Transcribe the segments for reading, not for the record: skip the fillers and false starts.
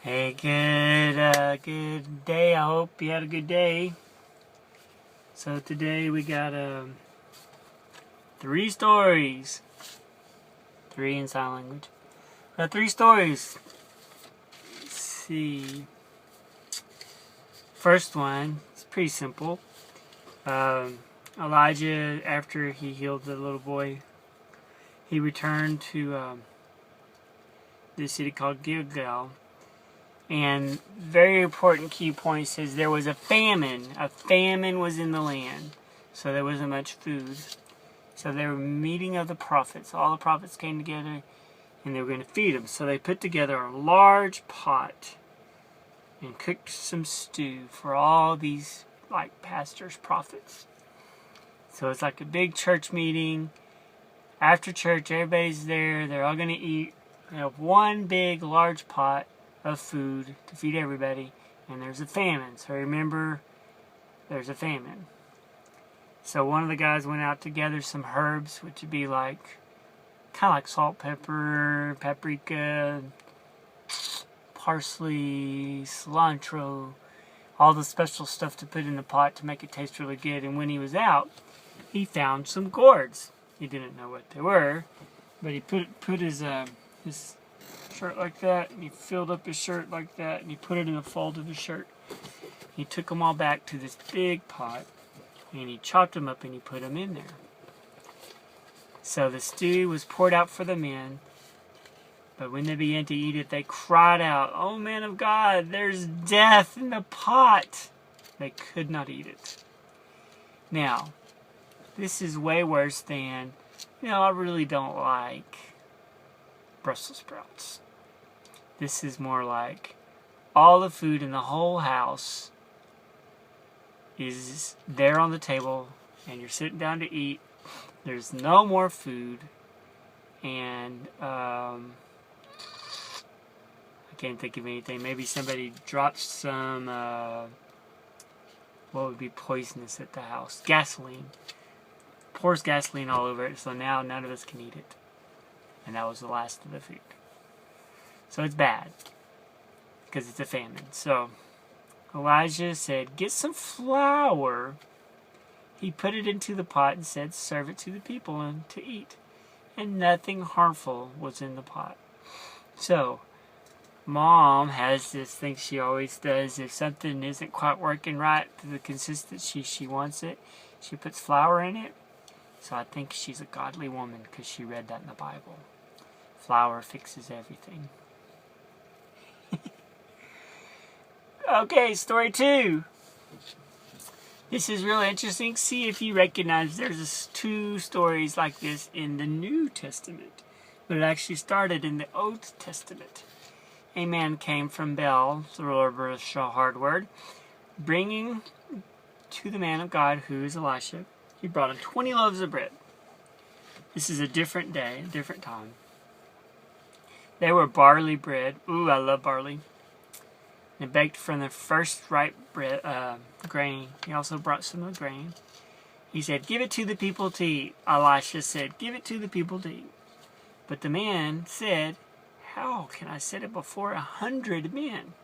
Hey, good day. I hope you had a good day. So today we got 3 stories. 3 in sign language. We got 3 stories. Let's see. First one, it's pretty simple. Elijah, after he healed the little boy, he returned to this city called Gilgal. And very important key point says there was a famine. A famine was in the land. So there wasn't much food. So they were meeting of the prophets. All the prophets came together and they were going to feed them. So they put together a large pot and cooked some stew for all these pastors, prophets. So it's like a big church meeting. After church, everybody's there. They're all going to eat. They have one big, large pot of food to feed everybody, and there's a famine. So remember, there's a famine. So one of the guys went out to gather some herbs, which would be kind of like salt, pepper, paprika, parsley, cilantro, all the special stuff to put in the pot to make it taste really good. And when he was out, he found some gourds. He didn't know what they were, but he put his shirt like that, and he filled up his shirt like that, and he put it in a fold of his shirt. He took them all back to this big pot, and he chopped them up and he put them in there. So the stew was poured out for the men, but when they began to eat it, they cried out, "Oh, man of God, there's death in the pot!" They could not eat it. Now, this is way worse than, I really don't like Brussels sprouts. This is more like all the food in the whole house is there on the table and you're sitting down to eat. There's no more food, and I can't think of anything. Maybe somebody dropped some what would be poisonous at the house? Gasoline. Pours gasoline all over it, so now none of us can eat it. And that was the last of the food. So it's bad, because it's a famine. So Elijah said, "Get some flour." He put it into the pot and said, "Serve it to the people and to eat." And nothing harmful was in the pot. So Mom has this thing she always does. If something isn't quite working right to the consistency she wants it, she puts flour in it. So I think she's a godly woman because she read that in the Bible. Flour fixes everything. Okay, story 2. This is really interesting. See if you recognize there's 2 stories like this in the New Testament. But it actually started in the Old Testament. A man came from Bel, the ruler of a hard word, bringing to the man of God, who is Elisha. He brought him 20 loaves of bread. This is a different day, a different time. They were barley bread. Ooh, I love barley. And baked from the first ripe bread, grain. He also brought some of the grain. He said, "Give it to the people to eat." Elisha said, "Give it to the people to eat." But the man said, "How can I set it before 100 men?"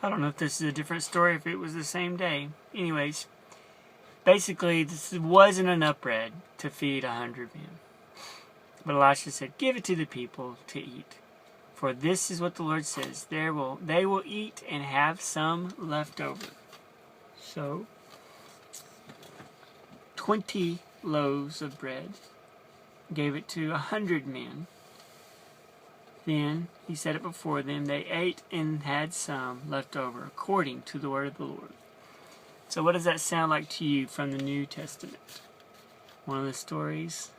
I don't know if this is a different story, if it was the same day. Anyways, basically, this wasn't enough bread to feed 100 men. But Elisha said, "Give it to the people to eat. For this is what the Lord says, they will eat and have some left over." So, 20 loaves of bread, gave it to 100 men. Then he set it before them. They ate and had some left over, according to the word of the Lord. So what does that sound like to you from the New Testament? One of the stories?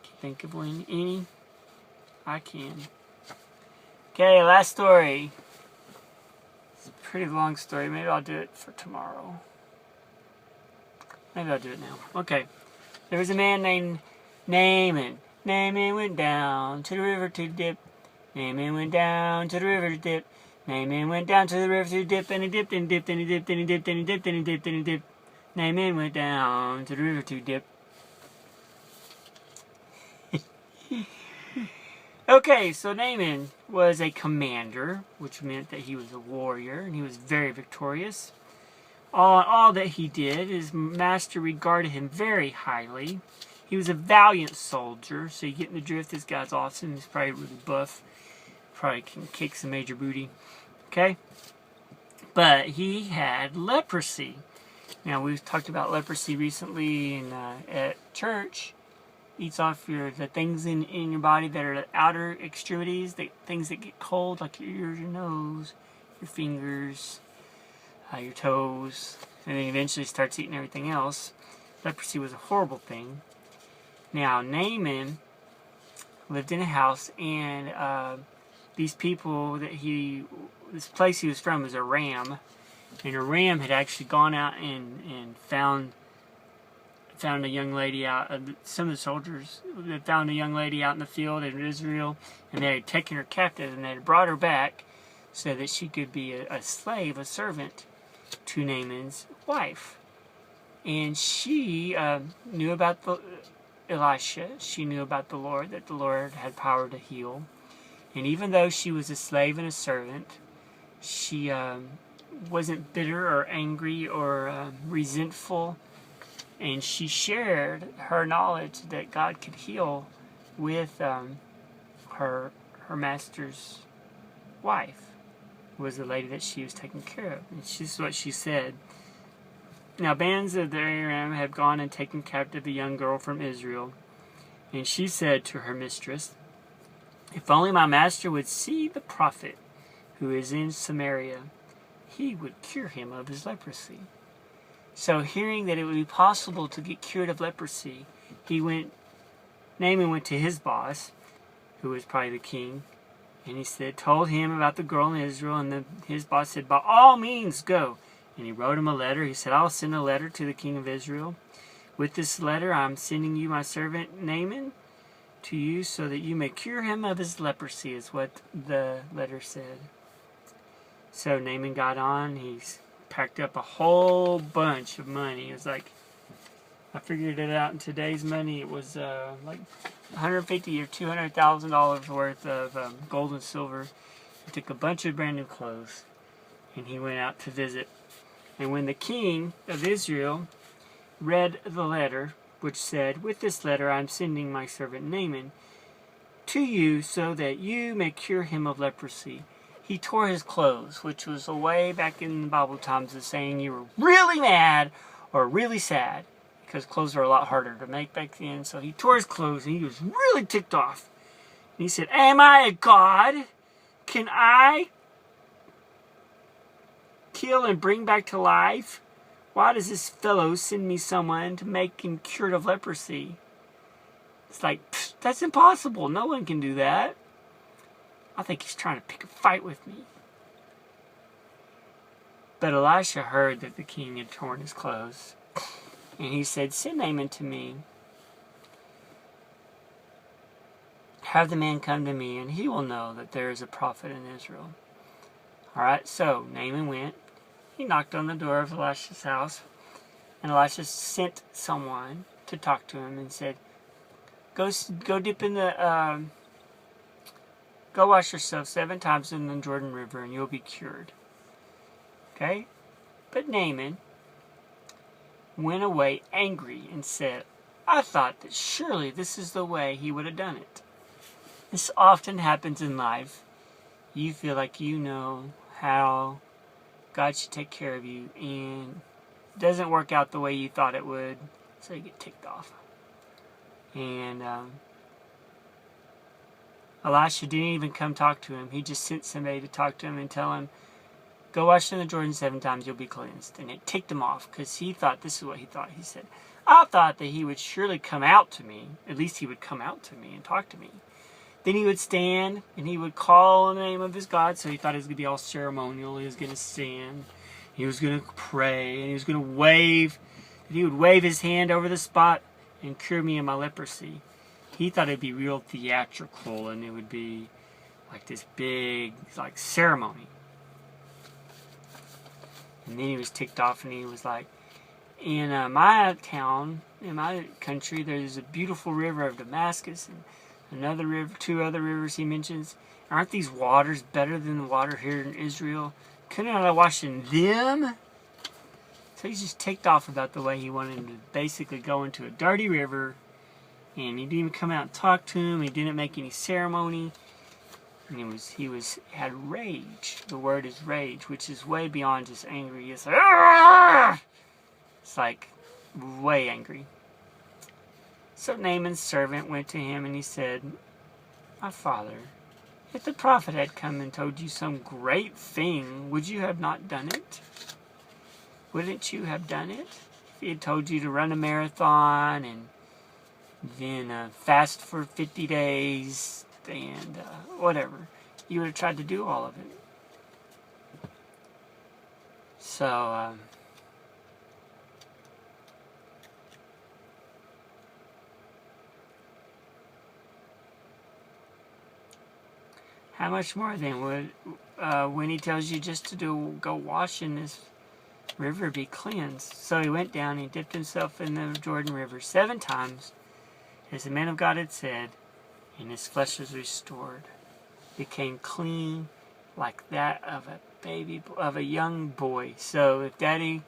Can you think of any? I can. Okay, last story. It's a pretty long story. Maybe I'll do it for tomorrow. Maybe I'll do it now. Okay. There was a man named Naaman. Naaman went down to the river to dip. Naaman went down to the river to dip. Naaman went down to the river to dip, and he dipped and dipped and he dipped and he dipped and he dipped and he dipped and he dipped. Naaman went down to the river to dip. Okay, so Naaman was a commander, which meant that he was a warrior, and he was very victorious. All that he did, his master regarded him very highly. He was a valiant soldier, so you get in the drift. This guy's awesome. He's probably really buff. Probably can kick some major booty. Okay? But he had leprosy. Now, we've talked about leprosy recently at church. Eats off the things in your body that are the outer extremities, the things that get cold, like your ears, your nose, your fingers, your toes, and then eventually starts eating everything else. Leprosy was a horrible thing. Now, Naaman lived in a house, and these people this place he was from was Aram, and Aram had actually gone out and found a young lady out. Some of the soldiers had found a young lady out in the field in Israel, and they had taken her captive, and they had brought her back so that she could be a slave, a servant to Naaman's wife. And she knew about Elisha. She knew about the Lord, that the Lord had power to heal. And even though she was a slave and a servant, she wasn't bitter or angry or resentful. And she shared her knowledge that God could heal with her master's wife, who was the lady that she was taking care of. And this is what she said. Now, bands of the Aram had gone and taken captive a young girl from Israel. And she said to her mistress, "If only my master would see the prophet who is in Samaria, he would cure him of his leprosy." So, hearing that it would be possible to get cured of leprosy, Naaman went to his boss, who was probably the king, and he told him about the girl in Israel, and his boss said, "By all means, go." And he wrote him a letter. He said, "I'll send a letter to the king of Israel. With this letter, I'm sending you my servant Naaman to you so that you may cure him of his leprosy," is what the letter said. So Naaman got on. He's packed up a whole bunch of money. It was like, I figured it out in today's money, it was like $150,000 or $200,000 worth of gold and silver. He took a bunch of brand new clothes, and he went out to visit. And when the king of Israel read the letter, which said, "With this letter I am sending my servant Naaman to you so that you may cure him of leprosy," he tore his clothes, which was a way back in the Bible times of saying you were really mad or really sad, because clothes are a lot harder to make back then. So he tore his clothes, and he was really ticked off. And he said, "Am I a god? Can I kill and bring back to life? Why does this fellow send me someone to make him cured of leprosy?" It's like, that's impossible. No one can do that. I think he's trying to pick a fight with me. But Elisha heard that the king had torn his clothes. And he said, "Send Naaman to me. Have the man come to me, and he will know that there is a prophet in Israel." Alright, so Naaman went. He knocked on the door of Elisha's house. And Elisha sent someone to talk to him and said, Go dip in the... Go wash yourself 7 times in the Jordan River, and you'll be cured. Okay? But Naaman went away angry and said, "I thought that surely this is the way he would have done it." This often happens in life. You feel like you know how God should take care of you, and it doesn't work out the way you thought it would, so you get ticked off. And Elisha didn't even come talk to him. He just sent somebody to talk to him and tell him, "Go wash in the Jordan 7 times, you'll be cleansed." And it ticked him off, because he thought, this is what he thought. He said, "I thought that he would surely come out to me. At least he would come out to me and talk to me. Then he would stand, and he would call on the name of his God." So he thought it was going to be all ceremonial. He was going to stand. He was going to pray. And he was going to wave. And he would wave his hand over the spot and cure me of my leprosy. He thought it would be real theatrical, and it would be like this big, like, ceremony. And then he was ticked off, and he was like, "In my town, in my country, there's a beautiful river of Damascus, and Another river, 2 other rivers he mentions. Aren't these waters better than the water here in Israel? Couldn't I wash in them? So he's just ticked off about the way he wanted to basically go into a dirty river, and he didn't even come out and talk to him. He didn't make any ceremony, and he had rage. The word is rage, which is way beyond just angry. It's like, Argh! It's like way angry. So Naaman's servant went to him and he said, "My father, if the prophet had come and told you some great thing, would you have not done it? Wouldn't you have done it? If he had told you to run a marathon and then fast for 50 days and whatever, you would have tried to do all of it." So, how much more then would, when he tells you just to go wash in this river, be cleansed? So he went down and dipped himself in the Jordan River 7 times, as the man of God had said, and his flesh was restored. Became clean like that of a baby, of a young boy. So if Daddy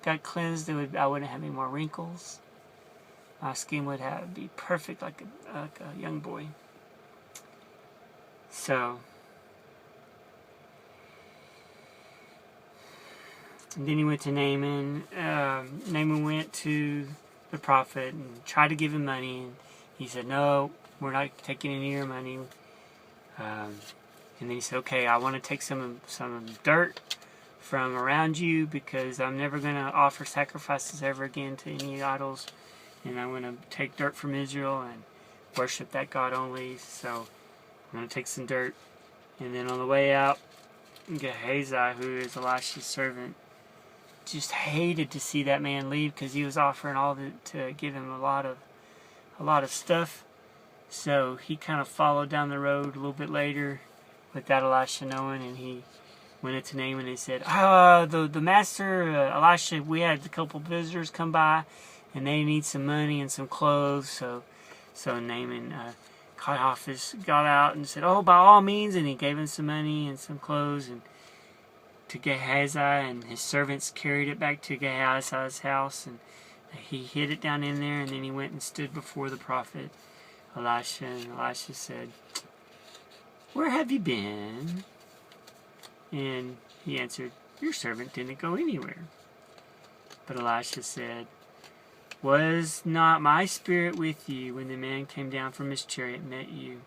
got cleansed, I wouldn't have any more wrinkles. My skin would be perfect like a young boy. So, and then he went to Naaman. Naaman went to the prophet and tried to give him money, and he said, "No, we're not taking any of your money." And then he said, "Okay, I want to take some dirt from around you, because I'm never going to offer sacrifices ever again to any idols, and I'm going to take dirt from Israel and worship that God only. So I'm going to take some dirt." And then on the way out, Gehazi, who is Elisha's servant, just hated to see that man leave, because he was offering to give him a lot of stuff. So he kind of followed down the road a little bit later without Elisha knowing, and he went into Naaman and said, the master, Elisha, we had a couple visitors come by, and they need some money and some clothes. So Naaman got out and said, "Oh, by all means," and he gave him some money and some clothes and to Gehazi, and his servants carried it back to Gehazi's house, and he hid it down in there, and then he went and stood before the prophet Elisha, and Elisha said, "Where have you been?" And he answered, "Your servant didn't go anywhere." But Elisha said, "Was not my spirit with you when the man came down from his chariot and met you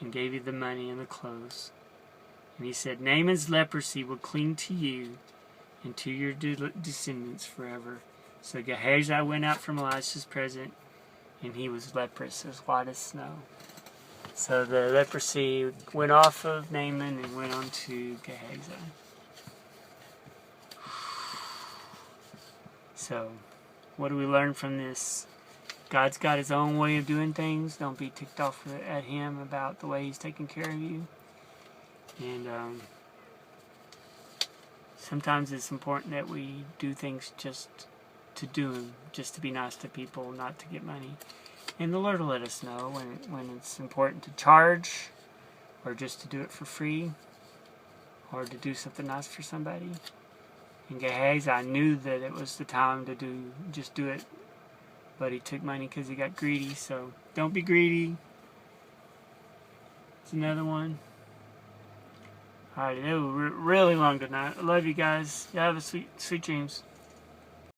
and gave you the money and the clothes?" And he said, "Naaman's leprosy will cling to you and to your descendants forever." So Gehazi went out from Elisha's presence, and he was leprous, as white as snow. So the leprosy went off of Naaman and went on to Gehazi. So, what do we learn from this? God's got his own way of doing things. Don't be ticked off at him about the way he's taking care of you. And sometimes it's important that we do things just to do them, just to be nice to people, not to get money. And the Lord will let us know when it's important to charge, or just to do it for free, or to do something nice for somebody. And Gehazi knew that it was the time to just do it, but he took money because he got greedy. So don't be greedy. It's another one. Alright, it was really long tonight. I love you guys. You have a sweet dreams.